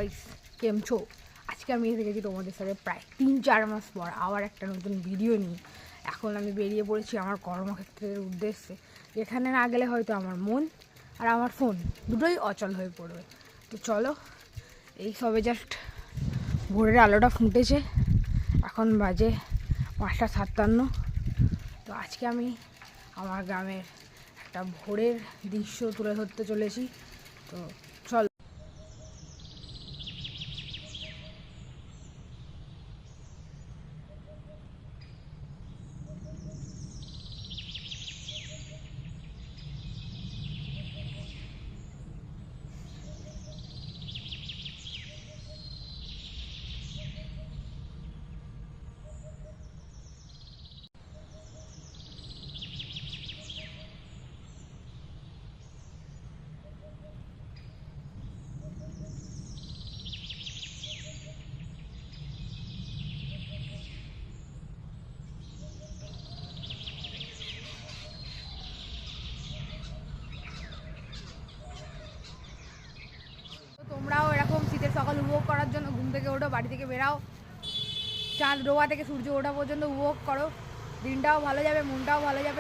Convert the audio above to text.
Guys, কেম ছো? আজকে আমি এসে গেছি তোমাদের সাথে প্রায় 3-4 মাস পর আবার একটা নতুন ভিডিও নিয়ে। এখন আমি বেরিয়ে পড়েছি আমার কর্মক্ষেত্রের উদ্দেশ্যে, যেখানে না গেলে হয়তো আমার মন আর আমার ফোন দুটোই অচল হয়ে পড়বে। তো চলো, এই সবে জাস্ট ভোরের আলোটা ফুটেছে, এখন বাজে 5:57। তো আজকে আমি আমার গ্রামের একটা ভোরের দৃশ্য তুলে ধরতে চলেছি। তো চলো। তোমরাও এরকম শীতের সকাল উপভোগ করার জন্য ঘুম থেকে ওঠো, বাড়ি থেকে বেরাও, চাঁদ ডোবা থেকে সূর্য ওঠা পর্যন্ত উপভোগ করো। দিনটাও ভালো যাবে, মনটাও ভালো যাবে।